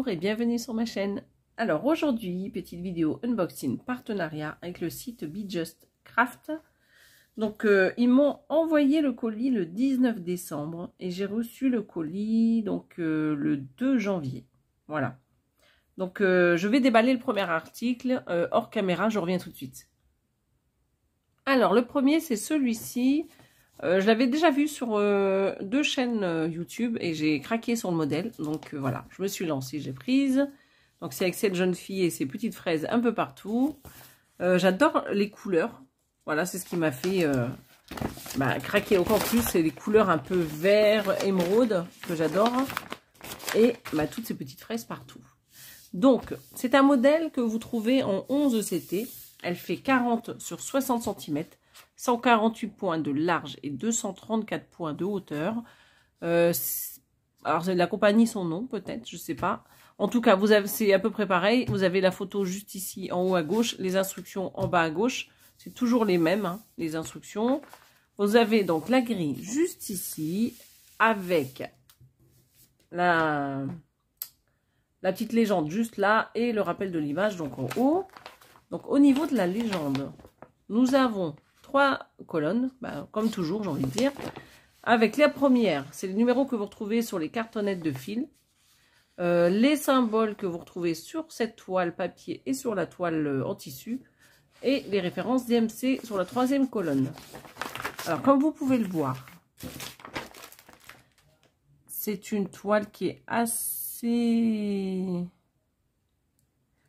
Bonjour et bienvenue sur ma chaîne. Alors aujourd'hui, petite vidéo unboxing partenariat avec le site Be Just Craft. Donc ils m'ont envoyé le colis le 19 décembre et j'ai reçu le colis donc le 2 janvier. Voilà. Donc je vais déballer le premier article hors caméra, je reviens tout de suite. Alors le premier c'est celui-ci. Je l'avais déjà vu sur deux chaînes YouTube et j'ai craqué sur le modèle. Donc voilà, je me suis lancée, j'ai prise. Donc c'est avec cette jeune fille et ses petites fraises un peu partout. J'adore les couleurs. Voilà, c'est ce qui m'a fait craquer encore plus. C'est les couleurs un peu vert, émeraude que j'adore. Et toutes ces petites fraises partout. Donc c'est un modèle que vous trouvez en 11 CT. Elle fait 40 sur 60 cm. 148 points de large et 234 points de hauteur. Alors, la compagnie, son nom, peut-être, je sais pas. En tout cas, c'est à peu près pareil. Vous avez la photo juste ici, en haut à gauche. Les instructions en bas à gauche. C'est toujours les mêmes, hein, les instructions. Vous avez donc la grille juste ici, avec la petite légende juste là, et le rappel de l'image, donc en haut. Donc, au niveau de la légende, nous avons 3 colonnes, comme toujours, j'ai envie de dire. Avec la première, c'est le numéro que vous retrouvez sur les cartonnettes de fil. Les symboles que vous retrouvez sur cette toile papier et sur la toile en tissu. Et les références DMC sur la 3e colonne. Alors, comme vous pouvez le voir, c'est une toile qui est assez... il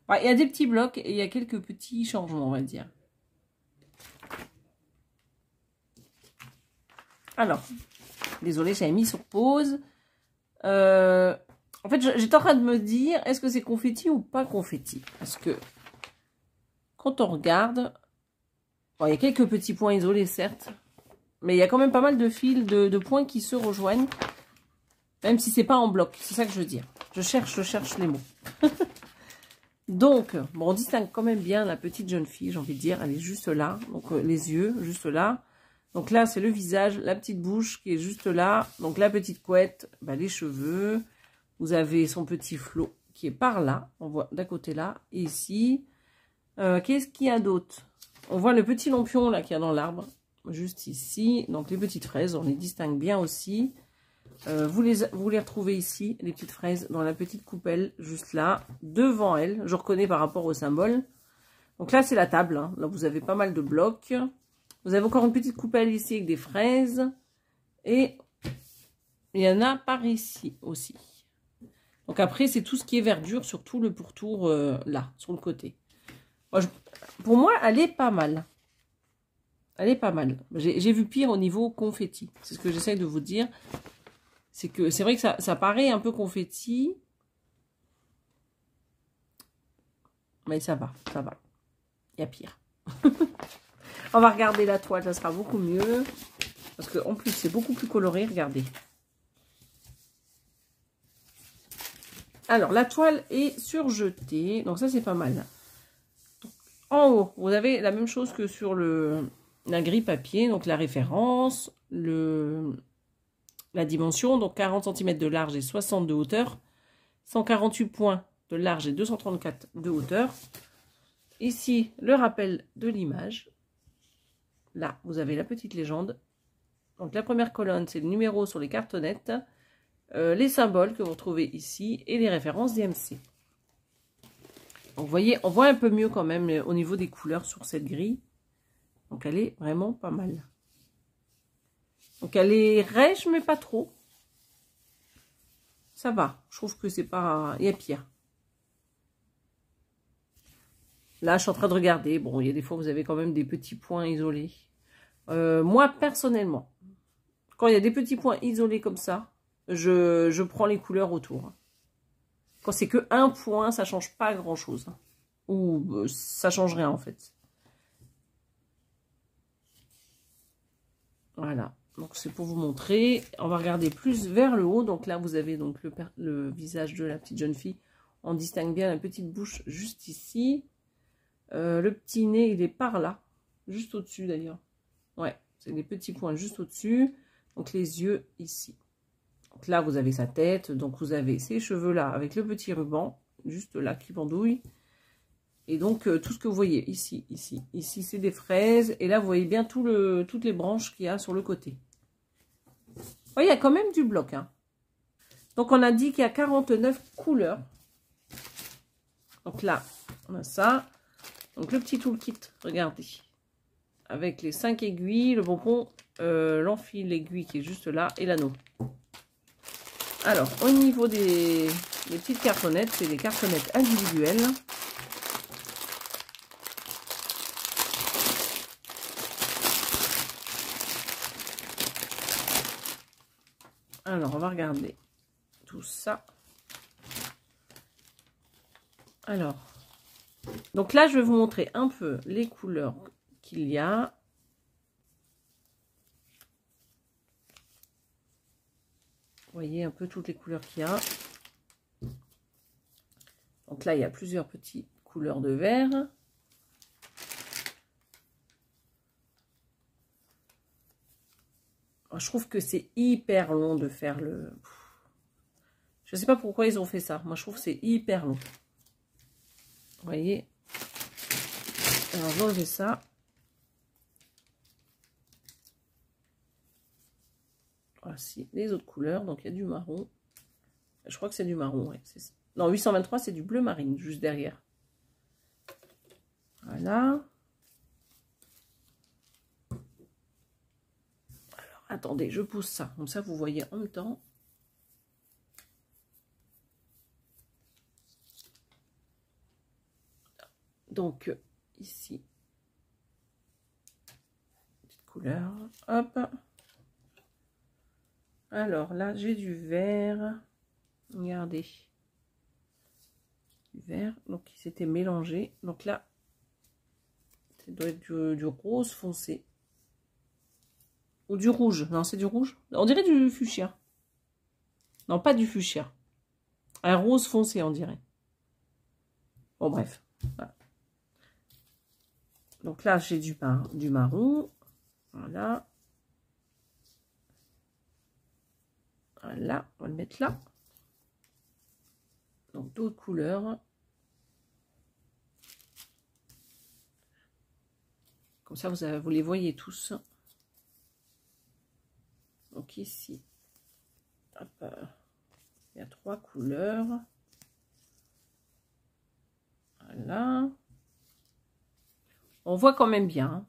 y a des petits blocs et il y a quelques petits changements, on va dire. Alors, désolée, j'avais mis sur pause. En fait, j'étais en train de me dire, est-ce que c'est confetti ou pas confetti? Parce que, quand on regarde, bon, il y a quelques petits points isolés, certes. Mais il y a quand même pas mal de fils, de points qui se rejoignent. Même si c'est pas en bloc, c'est ça que je veux dire. Je cherche les mots. Donc, bon, on distingue quand même bien la petite jeune fille, j'ai envie de dire. Elle est juste là. Donc, les yeux, juste là. Donc là, c'est le visage, la petite bouche qui est juste là. Donc la petite couette, les cheveux. Vous avez son petit flot qui est par là. On voit d'un côté là et ici. Qu'est-ce qu'il y a d'autre? On voit le petit lampion là qu'il y a dans l'arbre, juste ici. Donc les petites fraises, on les distingue bien aussi. Vous les retrouvez ici, les petites fraises, dans la petite coupelle, juste là, devant elle. Je reconnais par rapport au symbole. Donc là, c'est la table. Hein. Là, vous avez pas mal de blocs. Vous avez encore une petite coupelle ici avec des fraises. Et il y en a par ici aussi. Donc après, c'est tout ce qui est verdure sur tout le pourtour là, sur le côté. Moi, pour moi, elle est pas mal. Elle est pas mal. J'ai vu pire au niveau confetti. C'est ce que j'essaye de vous dire. C'est que c'est vrai que ça paraît un peu confetti. Mais ça va, ça va. Il y a pire. On va regarder la toile, ça sera beaucoup mieux. Parce qu'en plus, c'est beaucoup plus coloré, regardez. Alors, la toile est surjetée. Donc ça, c'est pas mal. Donc, en haut, vous avez la même chose que sur la grille papier. Donc, la référence, la dimension. Donc, 40 cm de large et 60 de hauteur. 148 points de large et 234 de hauteur. Ici, le rappel de l'image. Là, vous avez la petite légende. Donc, la première colonne, c'est le numéro sur les cartonnettes. Les symboles que vous retrouvez ici. Et les références DMC. Donc, vous voyez, on voit un peu mieux quand même au niveau des couleurs sur cette grille. Donc, elle est vraiment pas mal. Donc, elle est rêche, mais pas trop. Ça va. Je trouve que c'est pas... Il y a pire. Là, je suis en train de regarder. Bon, il y a des fois, vous avez quand même des petits points isolés. Moi, personnellement, quand il y a des petits points isolés comme ça, je prends les couleurs autour. Quand c'est que un point, ça change pas grand-chose. Ou ça change rien, en fait. Voilà. Donc, c'est pour vous montrer. On va regarder plus vers le haut. Donc là, vous avez donc le visage de la petite jeune fille. On distingue bien la petite bouche juste ici. Le petit nez, il est par là. Juste au-dessus, d'ailleurs. Ouais, c'est des petits points juste au-dessus. Donc, les yeux ici. Donc là, vous avez sa tête. Donc, vous avez ces cheveux-là avec le petit ruban, juste là, qui pendouille. Et donc, tout ce que vous voyez ici, ici, c'est des fraises. Et là, vous voyez bien toutes les branches qu'il y a sur le côté. Oh, il y a quand même du bloc. Hein. Donc, on a dit qu'il y a 49 couleurs. Donc là, on a ça. Donc, le petit toolkit, regardez. Avec les 5 aiguilles, le bonbon, l'enfil, l'aiguille qui est juste là et l'anneau. Alors, au niveau des petites cartonnettes, c'est des cartonnettes individuelles. Alors, on va regarder tout ça. Alors, donc là, je vais vous montrer un peu les couleurs qu'il y a. Vous voyez un peu toutes les couleurs qu'il y a. Donc là, il y a plusieurs petites couleurs de vert. Je trouve que c'est hyper long de faire le... Je ne sais pas pourquoi ils ont fait ça. Moi, je trouve que c'est hyper long. Vous voyez? Alors, j'enlève ça. Voici les autres couleurs. Donc, il y a du marron. Je crois que c'est du marron. Ouais, non, 823, c'est du bleu marine, juste derrière. Voilà. Alors, attendez, je pousse ça. Comme ça, vous voyez en même temps. Donc, ici. Petite couleur. Hop. Alors, là, j'ai du vert. Regardez. Du vert. Donc, il s'était mélangé. Donc là, ça doit être du rose foncé. Ou du rouge. Non, c'est du rouge. On dirait du fuchsia. Non, pas du fuchsia. Un rose foncé, on dirait. Bon, bref. Voilà. Donc là, j'ai du marron. Voilà. Voilà, on va le mettre là. Donc d'autres couleurs. Comme ça, vous les voyez tous. Donc ici, hop, il y a 3 couleurs. Voilà. On voit quand même bien. Hein.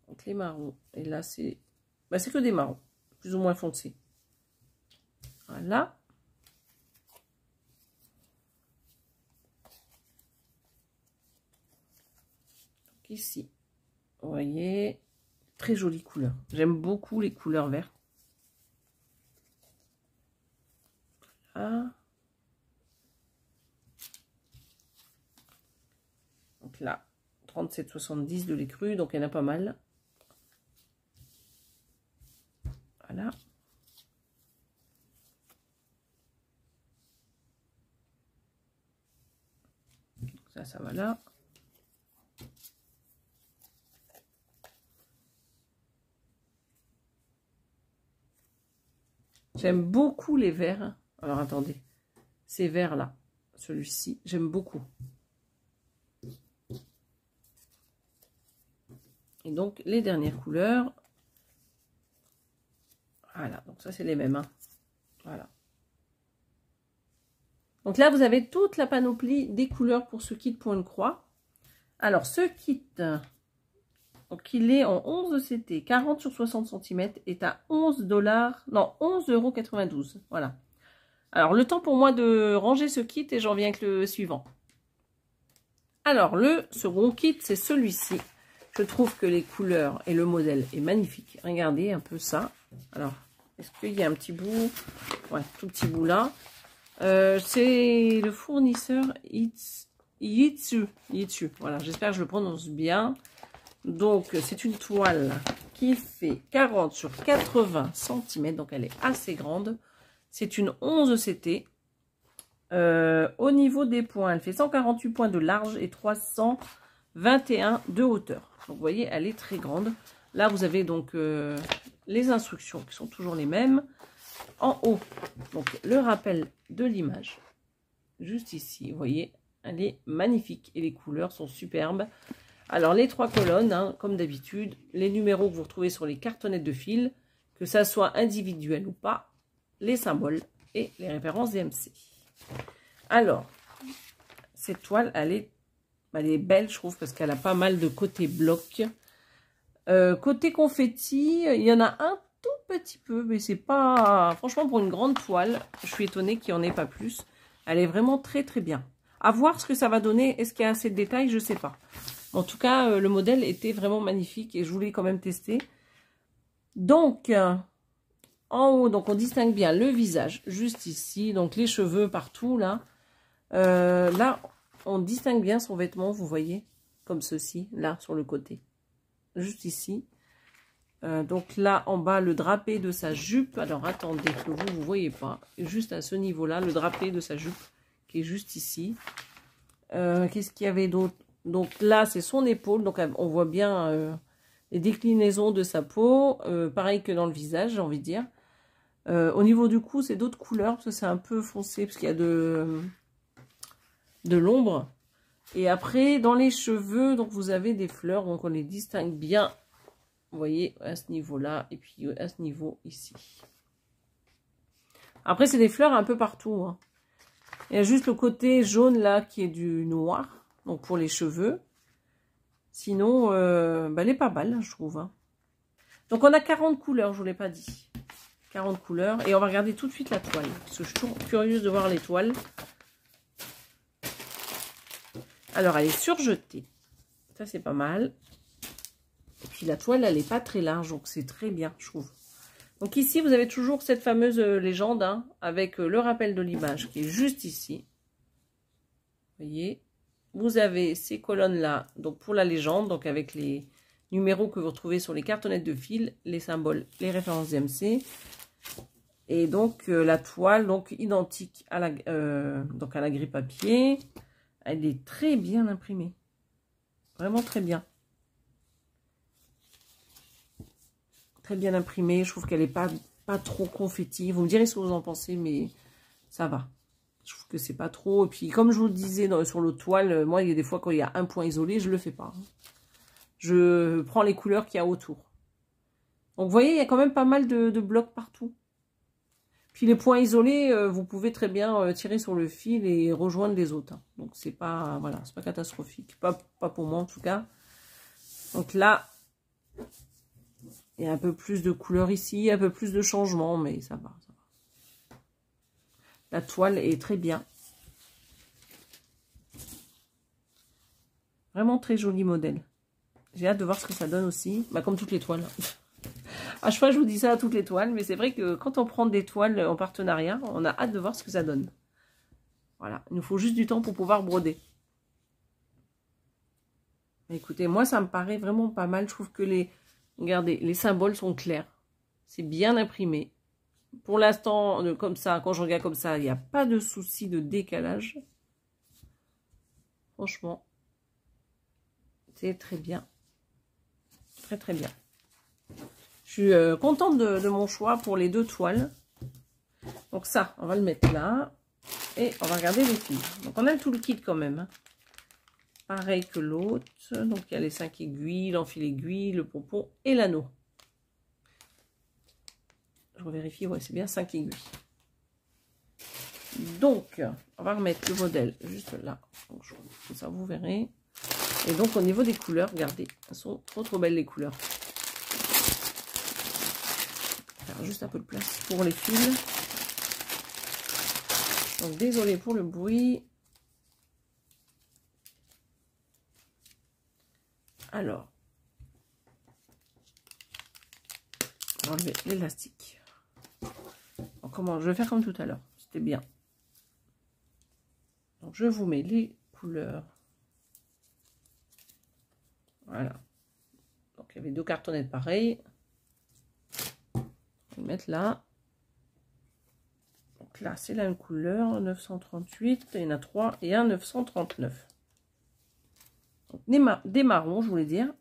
Donc les marrons. Et là, c'est que des marrons, plus ou moins foncés. Voilà. Donc ici, vous voyez, très jolie couleur. J'aime beaucoup les couleurs vertes. Voilà. Donc là, 37,70 de lait cru, donc il y en a pas mal. Voilà. Ça va là. J'aime beaucoup les verts. Alors, attendez. Ces verts-là. Celui-ci, j'aime beaucoup. Et donc, les dernières couleurs. Voilà. Donc, ça, c'est les mêmes. Hein. Voilà. Donc là, vous avez toute la panoplie des couleurs pour ce kit point de croix. Alors, ce kit, donc il est en 11 CT, 40 sur 60 cm, est à 11,92 €. Voilà. Alors, le temps pour moi de ranger ce kit et j'en viens avec le suivant. Alors, le second kit, c'est celui-ci. Je trouve que les couleurs et le modèle est magnifique. Regardez un peu ça. Alors, est-ce qu'il y a un petit bout? Ouais, tout petit bout là. C'est le fournisseur Yitsu. Voilà, j'espère que je le prononce bien. Donc, c'est une toile qui fait 40 sur 80 cm. Donc, elle est assez grande. C'est une 11 CT. Au niveau des points, elle fait 148 points de large et 321 de hauteur. Donc, vous voyez, elle est très grande. Là, vous avez donc les instructions qui sont toujours les mêmes. En haut, donc le rappel de l'image. Juste ici, vous voyez, elle est magnifique et les couleurs sont superbes. Alors, les 3 colonnes, hein, comme d'habitude, les numéros que vous retrouvez sur les cartonnettes de fil, que ça soit individuel ou pas, les symboles et les références DMC. Alors, cette toile, elle est belle, je trouve, parce qu'elle a pas mal de côté bloc. Côté confetti, il y en a un tout petit peu, mais c'est pas... Franchement, pour une grande toile, je suis étonnée qu'il n'y en ait pas plus. Elle est vraiment très très bien. À voir ce que ça va donner. Est-ce qu'il y a assez de détails? Je sais pas. En tout cas, le modèle était vraiment magnifique et je voulais quand même tester. Donc, en haut, donc on distingue bien le visage, juste ici. Donc, les cheveux partout, là. Là, on distingue bien son vêtement, vous voyez, comme ceci, là, sur le côté. Juste ici. Donc là, en bas, le drapé de sa jupe. Alors, attendez, que vous ne voyez pas. Juste à ce niveau-là, le drapé de sa jupe, qui est juste ici. Qu'est-ce qu'il y avait d'autre? Donc là, c'est son épaule. Donc, on voit bien les déclinaisons de sa peau. Pareil que dans le visage, j'ai envie de dire. Au niveau du cou, c'est d'autres couleurs, parce que c'est un peu foncé, parce qu'il y a de l'ombre. Et après, dans les cheveux, donc vous avez des fleurs, donc on les distingue bien. Vous voyez, à ce niveau-là, et puis à ce niveau ici. Après, c'est des fleurs un peu partout. Hein. Il y a juste le côté jaune là, qui est du noir, donc pour les cheveux. Sinon, elle est pas mal, je trouve. Hein. Donc, on a 40 couleurs, je ne vous l'ai pas dit. 40 couleurs. Et on va regarder tout de suite la toile, parce que je suis toujours curieuse de voir les toiles. Alors, elle est surjetée. Ça, c'est pas mal. Et puis, la toile, elle n'est pas très large, donc c'est très bien, je trouve. Donc, ici, vous avez toujours cette fameuse légende, hein, avec le rappel de l'image qui est juste ici. Vous voyez. Vous avez ces colonnes-là, donc pour la légende, donc avec les numéros que vous retrouvez sur les cartonnettes de fil, les symboles, les références DMC. Et donc, la toile, donc identique à la grille papier. Elle est très bien imprimée. Vraiment très bien. Très bien imprimée. Je trouve qu'elle n'est pas trop confetti. Vous me direz ce que vous en pensez, mais ça va. Je trouve que c'est pas trop. Et puis, comme je vous le disais sur l'autre toile, moi, il y a des fois, quand il y a un point isolé, je le fais pas. Je prends les couleurs qu'il y a autour. Donc, vous voyez, il y a quand même pas mal de blocs partout. Puis les points isolés, vous pouvez très bien tirer sur le fil et rejoindre les autres. Hein. Donc c'est pas, voilà, c'est pas catastrophique. Pas pour moi en tout cas. Donc là, il y a un peu plus de couleurs ici, un peu plus de changements, mais ça va, ça va. La toile est très bien. Vraiment très joli modèle. J'ai hâte de voir ce que ça donne aussi. Bah, comme toutes les toiles. À chaque fois, je vous dis ça à toutes les toiles, mais c'est vrai que quand on prend des toiles en partenariat, on a hâte de voir ce que ça donne. Voilà, il nous faut juste du temps pour pouvoir broder. Mais écoutez, moi, ça me paraît vraiment pas mal. Je trouve que regardez, les symboles sont clairs. C'est bien imprimé. Pour l'instant, comme ça, quand je regarde comme ça, il n'y a pas de souci de décalage. Franchement, c'est très bien. Très, très bien. Je suis contente de mon choix pour les deux toiles. Donc ça, on va le mettre là. Et on va regarder les fils. Donc on a tout le kit quand même. Hein. Pareil que l'autre. Donc il y a les 5 aiguilles, l'enfil aiguille, le pompon et l'anneau. Je revérifie, ouais, c'est bien 5 aiguilles. Donc, on va remettre le modèle juste là. Donc, comme ça, vous verrez. Et donc, au niveau des couleurs, regardez, elles sont trop belles les couleurs. Faire juste un peu de place pour les fils. Donc, désolé pour le bruit. Alors, on va enlever l'élastique. Comment je vais faire comme tout à l'heure. C'était bien. Donc, je vous mets les couleurs. Voilà. Donc, il y avait 2 cartonnettes pareilles. On va le mettre là. Donc là, c'est la même couleur. 938. Il y en a 3 et un 939. Donc, des marrons, je voulais dire.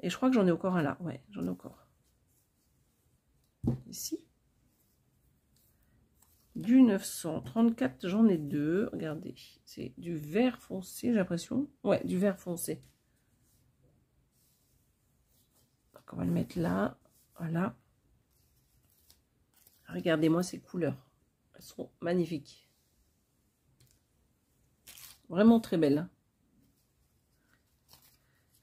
Et je crois que j'en ai encore un là. Ouais, j'en ai encore. Ici. Du 934, j'en ai deux. Regardez, c'est du vert foncé, j'ai l'impression. Ouais, du vert foncé. Donc, on va le mettre là. Voilà. Regardez-moi ces couleurs. Elles sont magnifiques. Vraiment très belles.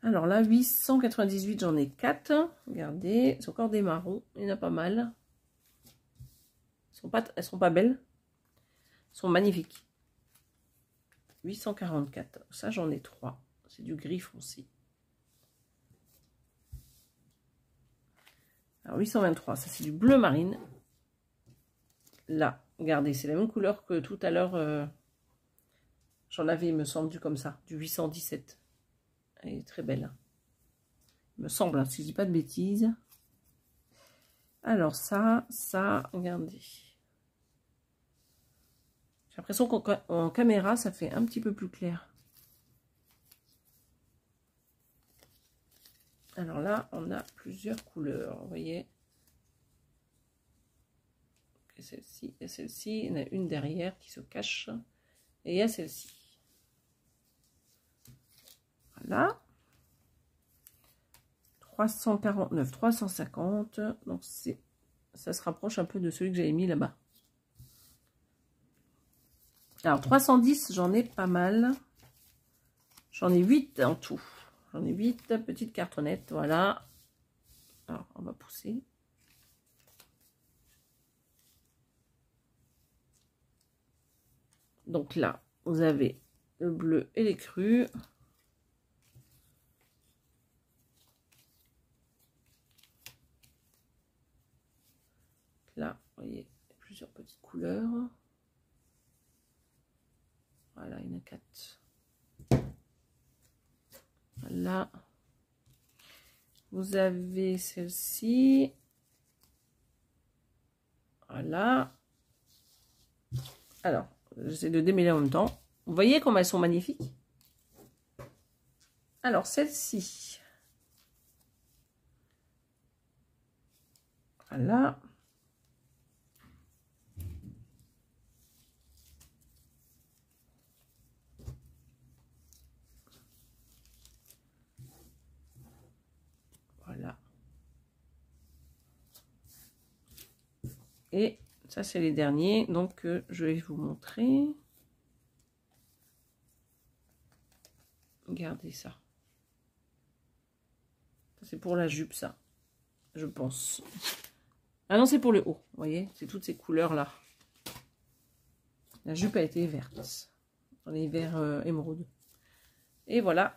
Alors là, 898, j'en ai 4. Regardez, c'est encore des marrons. Il y en a pas mal. Elles sont pas belles. Elles sont magnifiques. 844. Ça, j'en ai 3. C'est du gris foncé. Alors, 823. Ça, c'est du bleu marine. Là, regardez, c'est la même couleur que tout à l'heure. J'en avais, il me semble, du comme ça. Du 817. Elle est très belle. Il me semble, hein, si je dis pas de bêtises. Alors, ça, regardez. J'ai l'impression qu'en caméra, ça fait un petit peu plus clair. Alors là, on a plusieurs couleurs, vous voyez. Celle-ci et celle-ci. Il y en a une derrière qui se cache. Et il y a celle-ci. Voilà. 349, 350. Donc, ça se rapproche un peu de celui que j'avais mis là-bas. Alors, 310, j'en ai pas mal. J'en ai 8 en tout. J'en ai 8 petites cartonnettes, voilà. Alors, on va pousser. Donc là, vous avez le bleu et les crus. Là, vous voyez, plusieurs petites couleurs. Voilà, il y en a 4. Voilà. Vous avez celle-ci. Voilà. Alors, j'essaie de démêler en même temps. Vous voyez comme elles sont magnifiques? Alors, celle-ci. Voilà. Voilà. Et ça, c'est les derniers. Donc, je vais vous montrer. Regardez ça. C'est pour la jupe, ça. Je pense. Ah non, c'est pour le haut. Vous voyez, c'est toutes ces couleurs-là. La jupe a été verte. Dans les verts émeraude. Et voilà.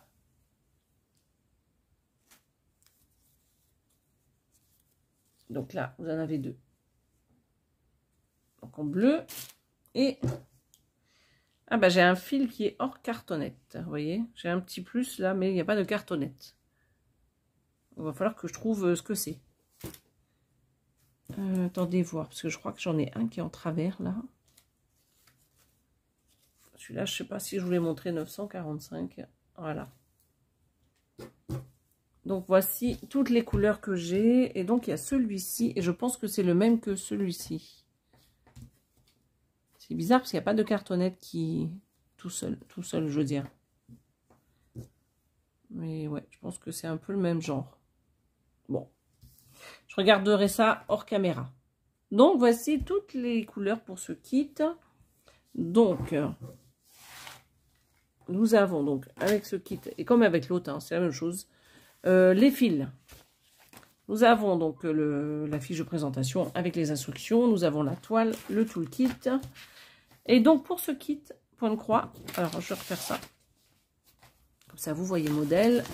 Donc là, vous en avez 2. Donc en bleu. Et... ah bah j'ai un fil qui est hors cartonnette. Vous voyez, j'ai un petit plus là, mais il n'y a pas de cartonnette. Il va falloir que je trouve ce que c'est. Attendez voir, parce que je crois que j'en ai un qui est en travers là. Celui-là, je sais pas si je voulais montrer 945. Voilà. Donc voici toutes les couleurs que j'ai. Et donc il y a celui-ci. Et je pense que c'est le même que celui-ci. C'est bizarre parce qu'il n'y a pas de cartonnette qui... tout seul, je veux dire. Mais ouais, je pense que c'est un peu le même genre. Bon. Je regarderai ça hors caméra. Donc voici toutes les couleurs pour ce kit. Donc... nous avons donc avec ce kit, et comme avec l'autre, hein, c'est la même chose, les fils. Nous avons donc la fiche de présentation avec les instructions. Nous avons la toile, le toolkit. Et donc pour ce kit, point de croix, alors je vais refaire ça. Comme ça vous voyez le modèle.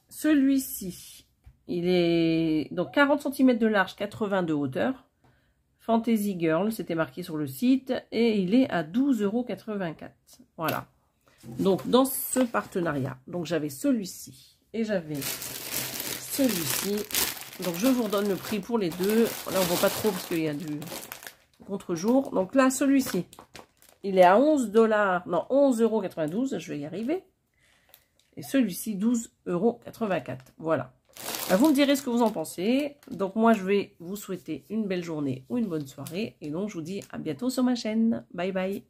Celui-ci, il est donc 40 cm de large, 80 de hauteur. Fantasy Girl, c'était marqué sur le site, et il est à 12,84 €. Voilà. Donc, dans ce partenariat, donc j'avais celui-ci et j'avais celui-ci. Donc, je vous redonne le prix pour les deux. Là, on ne voit pas trop parce qu'il y a du contre-jour. Donc là, celui-ci, il est à 11 $, non, 11,92 €. Je vais y arriver. Et celui-ci, 12,84 €. Voilà. Vous me direz ce que vous en pensez. Donc moi, je vais vous souhaiter une belle journée ou une bonne soirée. Et donc, je vous dis à bientôt sur ma chaîne. Bye bye.